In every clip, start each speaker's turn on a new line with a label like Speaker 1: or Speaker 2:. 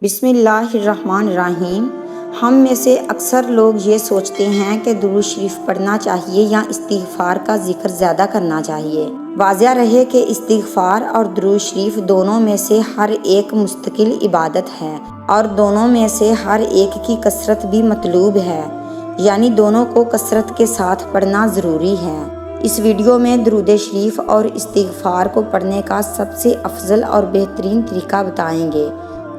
Speaker 1: بسم اللہ الرحمن الرحیم۔ ہم میں سے اکثر لوگ یہ سوچتے ہیں کہ درود شریف پڑھنا چاہیے یا استغفار کا ذکر زیادہ کرنا چاہیے۔ واضح رہے کہ استغفار اور درود شریف دونوں میں سے ہر ایک مستقل عبادت ہے اور دونوں میں سے ہر ایک کی کثرت بھی مطلوب ہے، یعنی دونوں کو کثرت کے ساتھ پڑھنا ضروری ہے۔ اس ویڈیو میں درود شریف اور استغفار کو پڑھنے کا سب سے افضل اور بہترین طریقہ بتائیں گے،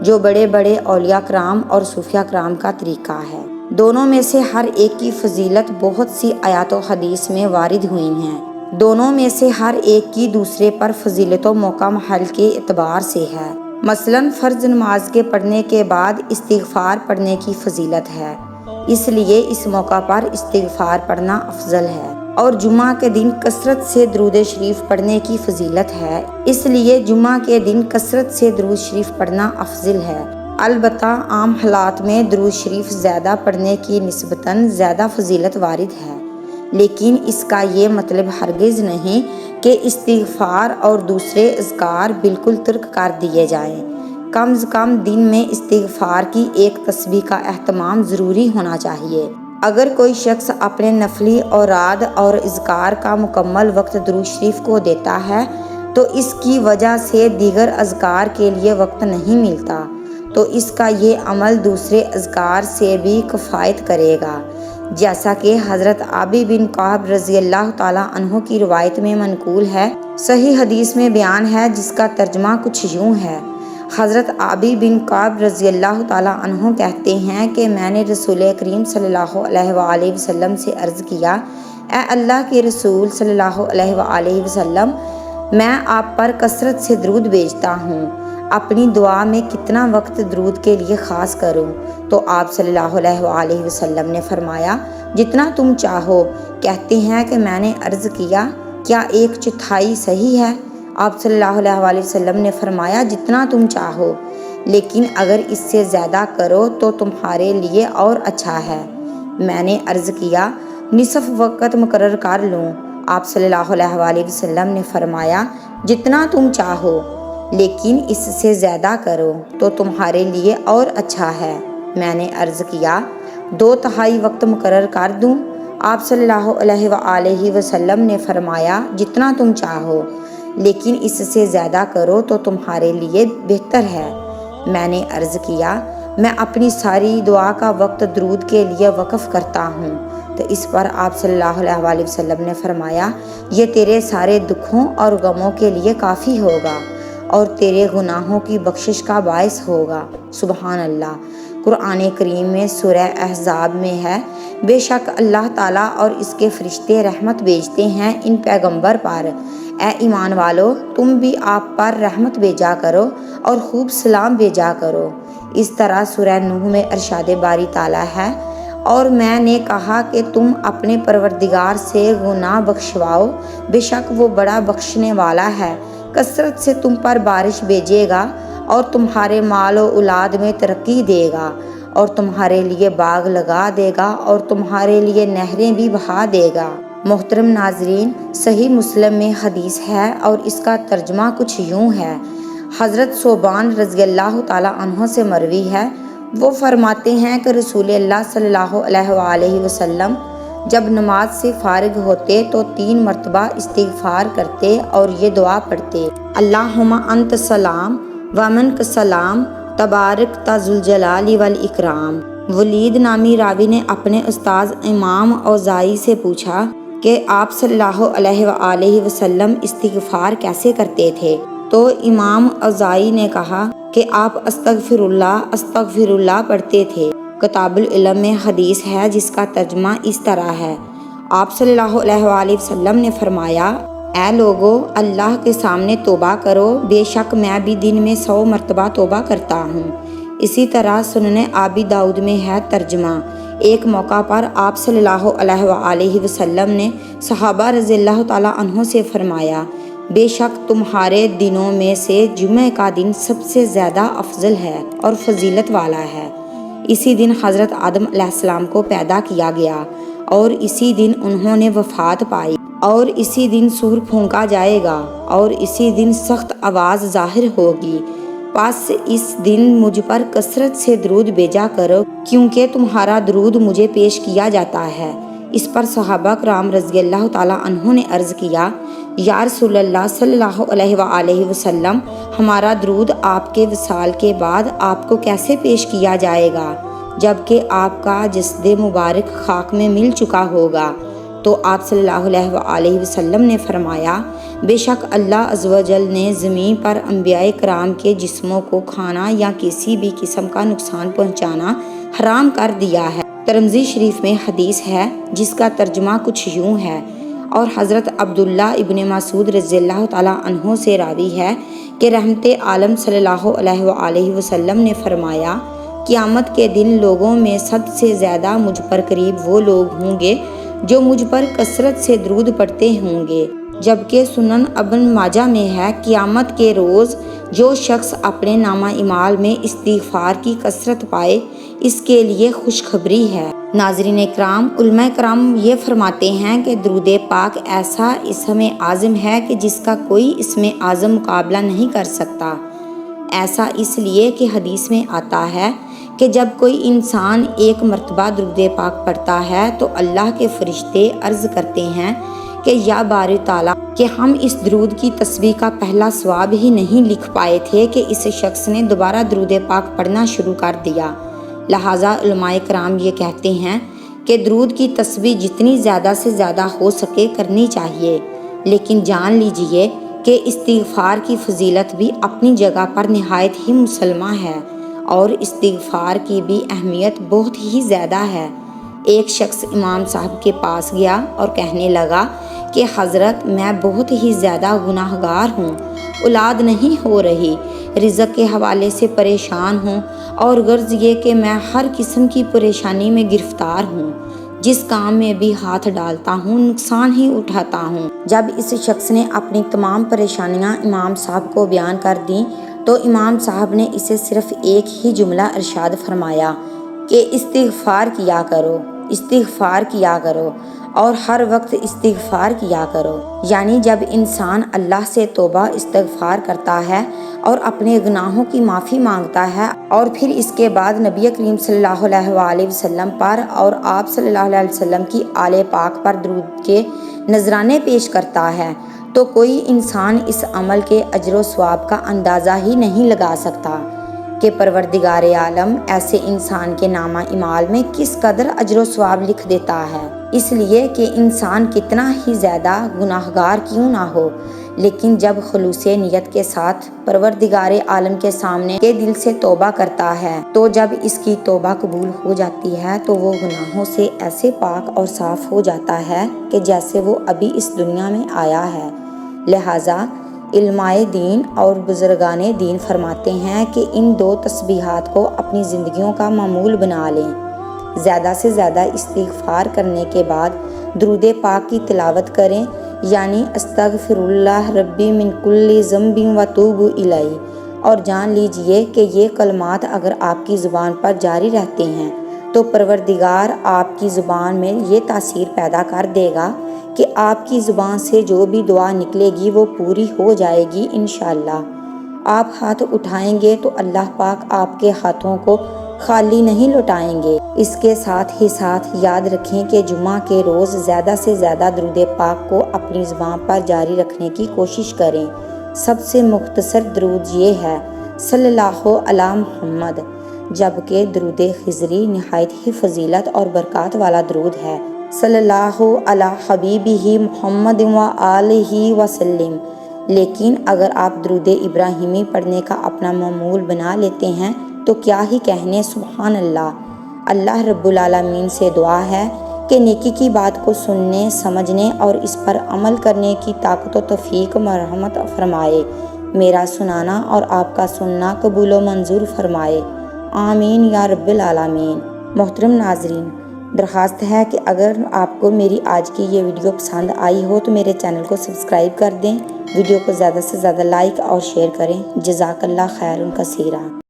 Speaker 1: جو بڑے بڑے اولیاء کرام اور صوفیاء کرام کا طریقہ ہے۔ دونوں میں سے ہر ایک کی فضیلت بہت سی آیات و حدیث میں وارد ہوئی ہیں۔ دونوں میں سے ہر ایک کی دوسرے پر فضیلت و موقع محل کے اعتبار سے ہے۔ مثلاً فرض نماز کے پڑھنے کے بعد استغفار پڑھنے کی فضیلت ہے، اس لیے اس موقع پر استغفار پڑھنا افضل ہے۔ اور جمعہ کے دن کثرت سے درود شریف پڑھنے کی فضیلت ہے، اس لیے جمعہ کے دن کثرت سے درود شریف پڑھنا افضل ہے۔ البتہ عام حالات میں درود شریف زیادہ پڑھنے کی نسبتاً زیادہ فضیلت وارد ہے، لیکن اس کا یہ مطلب ہرگز نہیں کہ استغفار اور دوسرے اذکار بالکل ترک کر دیے جائیں۔ کم از کم دن میں استغفار کی ایک تسبیح کا اہتمام ضروری ہونا چاہیے۔ اگر کوئی شخص اپنے نفلی اوراد اور اذکار کا مکمل وقت درود شریف کو دیتا ہے تو اس کی وجہ سے دیگر اذکار کے لیے وقت نہیں ملتا، تو اس کا یہ عمل دوسرے اذکار سے بھی کفایت کرے گا، جیسا کہ حضرت ابی بن کعب رضی اللہ تعالیٰ عنہ کی روایت میں منقول ہے۔ صحیح حدیث میں بیان ہے، جس کا ترجمہ کچھ یوں ہے۔ حضرت ابی بن کعب رضی اللہ تعالیٰ عنہ کہتے ہیں کہ میں نے رسول کریم صلی اللہ علیہ وآلہ وسلم سے عرض کیا، اے اللہ کے رسول صلی اللہ علیہ وآلہ وسلم، میں آپ پر کثرت سے درود بھیجتا ہوں، اپنی دعا میں کتنا وقت درود کے لیے خاص کروں؟ تو آپ صلی اللہ علیہ وآلہ وسلم نے فرمایا، جتنا تم چاہو۔ کہتے ہیں کہ میں نے عرض کیا، کیا 1/4 صحیح ہے؟ آپ صلی اللہ علیہ وآلہ وسلم نے فرمایا، جتنا تم چاہو، لیکن اگر اس سے زیادہ کرو تو تمہارے لیے اور اچھا ہے۔ میں نے عرض کیا، نصف وقت مقرر کر لوں؟ آپ صلی اللہ علیہ وآلہ وسلم نے فرمایا، جتنا تم چاہو، لیکن اس سے زیادہ کرو تو تمہارے لیے اور اچھا ہے۔ میں نے عرض کیا، 2/3 وقت مقرر کر دوں؟ آپ صلی اللہ علیہ وآلہ وسلم نے فرمایا، جتنا تم چاہو، لیکن اس سے زیادہ کرو تو تمہارے لیے بہتر ہے۔ میں نے عرض کیا، میں اپنی ساری دعا کا وقت درود کے لیے وقف کرتا ہوں۔ تو اس پر آپ صلی اللہ علیہ وآلہ وسلم نے فرمایا، یہ تیرے سارے دکھوں اور غموں کے لیے کافی ہوگا اور تیرے گناہوں کی بخشش کا باعث ہوگا۔ سبحان اللہ۔ قرآن کریم میں سورہ احزاب میں ہے، بے شک اللہ تعالیٰ اور اس کے فرشتے رحمت بھیجتے ہیں ان پیغمبر پر، اے ایمان والو، تم بھی آپ پر رحمت بھیجا کرو اور خوب سلام بھیجا کرو۔ اس طرح سورہ نوح میں ارشاد باری تعالیٰ ہے، اور میں نے کہا کہ تم اپنے پروردگار سے گناہ بخشواؤ، بے شک وہ بڑا بخشنے والا ہے، کثرت سے تم پر بارش بھیجے گا اور تمہارے مال و اولاد میں ترقی دے گا اور تمہارے لیے باغ لگا دے گا اور تمہارے لیے نہریں بھی بہا دے گا۔ محترم ناظرین، صحیح مسلم میں حدیث ہے اور اس کا ترجمہ کچھ یوں ہے۔ حضرت ثوبان رضی اللہ تعالیٰ عنہ سے مروی ہے، وہ فرماتے ہیں کہ رسول اللہ صلی اللہ علیہ وآلہ وسلم جب نماز سے فارغ ہوتے تو 3 مرتبہ استغفار کرتے اور یہ دعا پڑھتے، اللہم انت السلام ومنک السلام تبارک ذو الجلال والاکرام۔ ولید نامی راوی نے اپنے استاذ امام اوزاعی سے پوچھا کہ آپ صلی اللہ علیہ وآلہ وسلم استغفار کیسے کرتے تھے؟ تو امام اوزاعی نے کہا کہ آپ استغفر اللہ پڑھتے تھے۔ کتاب العلم میں حدیث ہے جس کا ترجمہ اس طرح ہے، آپ صلی اللہ علیہ وآلہ وسلم نے فرمایا، اے لوگو، اللہ کے سامنے توبہ کرو، بے شک میں بھی دن میں 100 مرتبہ توبہ کرتا ہوں۔ اسی طرح سنن ابی داؤد میں ہے ترجمہ، ایک موقع پر آپ صلی اللہ علیہ وآلہ وسلم نے صحابہ رضی اللہ تعالیٰ عنہ سے فرمایا، بے شک تمہارے دنوں میں سے جمعہ کا دن سب سے زیادہ افضل ہے اور فضیلت والا ہے۔ اسی دن حضرت آدم علیہ السلام کو پیدا کیا گیا اور اسی دن انہوں نے وفات پائی اور اسی دن سور پھونکا جائے گا اور اسی دن سخت آواز ظاہر ہوگی، پس اس دن مجھ پر کثرت سے درود بھیجا کرو کیونکہ تمہارا درود مجھے پیش کیا جاتا ہے۔ اس پر صحابہ کرام رضی اللہ تعالیٰ عنہ نے عرض کیا، یا رسول اللہ صلی اللہ علیہ وآلہ وسلم، ہمارا درود آپ کے وصال کے بعد آپ کو کیسے پیش کیا جائے گا جبکہ آپ کا جسد مبارک خاک میں مل چکا ہوگا؟ تو آپ صلی اللہ علیہ وآلہ وسلم نے فرمایا، بے شک اللہ عز و جل نے زمین پر انبیاء کرام کے جسموں کو کھانا یا کسی بھی قسم کا نقصان پہنچانا حرام کر دیا ہے۔ ترمذی شریف میں حدیث ہے جس کا ترجمہ کچھ یوں ہے، اور حضرت عبداللہ ابن مسعود رضی اللہ تعالیٰ عنہ سے راوی ہے کہ رحمت عالم صلی اللہ علیہ وآلہ وسلم نے فرمایا، قیامت کے دن لوگوں میں سب سے زیادہ مجھ پر قریب وہ لوگ ہوں گے جو مجھ پر کثرت سے درود پڑھتے ہوں گے، جبکہ سنن ابن ماجہ میں ہے، قیامت کے روز جو شخص اپنے نامہ اعمال میں استغفار کی کثرت پائے اس کے لیے خوشخبری ہے۔ ناظرین کرام، علماء کرام یہ فرماتے ہیں کہ درود پاک ایسا اسم اعظم ہے کہ جس کا کوئی اسم اعظم مقابلہ نہیں کر سکتا۔ ایسا اس لیے کہ حدیث میں آتا ہے کہ جب کوئی انسان ایک مرتبہ درود پاک پڑھتا ہے تو اللہ کے فرشتے عرض کرتے ہیں کہ یا باری تعالیٰ، کہ ہم اس درود کی تسبیح کا پہلا ثواب ہی نہیں لکھ پائے تھے کہ اس شخص نے دوبارہ درود پاک پڑھنا شروع کر دیا۔ لہٰذا علماء کرام یہ کہتے ہیں کہ درود کی تسبیح جتنی زیادہ سے زیادہ ہو سکے کرنی چاہیے، لیکن جان لیجئے کہ استغفار کی فضیلت بھی اپنی جگہ پر نہایت ہی مسلمہ ہے اور استغفار کی بھی اہمیت بہت ہی زیادہ ہے۔ ایک شخص امام صاحب کے پاس گیا اور کہنے لگا کہ حضرت، میں بہت ہی زیادہ گناہ گار ہوں، اولاد نہیں ہو رہی، رزق کے حوالے سے پریشان ہوں اور غرض یہ کہ میں ہر قسم کی پریشانی میں گرفتار ہوں، جس کام میں بھی ہاتھ ڈالتا ہوں نقصان ہی اٹھاتا ہوں۔ جب اس شخص نے اپنی تمام پریشانیاں امام صاحب کو بیان کر دیں تو امام صاحب نے اسے صرف ایک ہی جملہ ارشاد فرمایا کہ استغفار کیا کرو، استغفار کیا کرو اور ہر وقت استغفار کیا کرو۔ یعنی جب انسان اللہ سے توبہ استغفار کرتا ہے اور اپنے گناہوں کی معافی مانگتا ہے اور پھر اس کے بعد نبی کریم صلی اللہ علیہ وآلہ وسلم پر اور آپ صلی اللہ علیہ وسلم کی آل پاک پر درود کے نذرانے پیش کرتا ہے تو کوئی انسان اس عمل کے اجر و ثواب کا اندازہ ہی نہیں لگا سکتا کہ پروردگار عالم ایسے انسان کے نامہ اعمال میں کس قدر اجر و ثواب لکھ دیتا ہے۔ اس لیے کہ انسان کتنا ہی زیادہ گناہ گار کیوں نہ ہو، لیکن جب خلوص نیت کے ساتھ پروردگار عالم کے سامنے کے دل سے توبہ کرتا ہے تو جب اس کی توبہ قبول ہو جاتی ہے تو وہ گناہوں سے ایسے پاک اور صاف ہو جاتا ہے کہ جیسے وہ ابھی اس دنیا میں آیا ہے۔ لہٰذا علماء دین اور بزرگان دین فرماتے ہیں کہ ان دو تسبیحات کو اپنی زندگیوں کا معمول بنا لیں۔ زیادہ سے زیادہ استغفار کرنے کے بعد درود پاک کی تلاوت کریں، یعنی استغفر اللہ ربی من کل ذنب واتوب الیہ، اور جان لیجئے کہ یہ کلمات اگر آپ کی زبان پر جاری رہتے ہیں تو پروردگار آپ کی زبان میں یہ تاثیر پیدا کر دے گا کہ آپ کی زبان سے جو بھی دعا نکلے گی وہ پوری ہو جائے گی انشاءاللہ۔ آپ ہاتھ اٹھائیں گے تو اللہ پاک آپ کے ہاتھوں کو خالی نہیں لوٹائیں گے۔ اس کے ساتھ ہی ساتھ یاد رکھیں کہ جمعہ کے روز زیادہ سے زیادہ درود پاک کو اپنی زبان پر جاری رکھنے کی کوشش کریں۔ سب سے مختصر درود یہ ہے، صلی اللہ علی محمد، جبکہ درود خضری نہایت ہی فضیلت اور برکات والا درود ہے، صلی اللہ علی حبیبہ محمد و آلہ وسلم۔ لیکن اگر آپ درود ابراہیمی پڑھنے کا اپنا معمول بنا لیتے ہیں تو کیا ہی کہنے، سبحان اللہ۔ اللہ رب العالمین سے دعا ہے کہ نیکی کی بات کو سننے، سمجھنے اور اس پر عمل کرنے کی طاقت و توفیق مرحمت فرمائے، میرا سنانا اور آپ کا سننا قبول و منظور فرمائے، آمین یا رب العالمین۔ محترم ناظرین، درخواست ہے کہ اگر آپ کو میری آج کی یہ ویڈیو پسند آئی ہو تو میرے چینل کو سبسکرائب کر دیں، ویڈیو کو زیادہ سے زیادہ لائک اور شیئر کریں۔ جزاک اللہ خیر کثیرا۔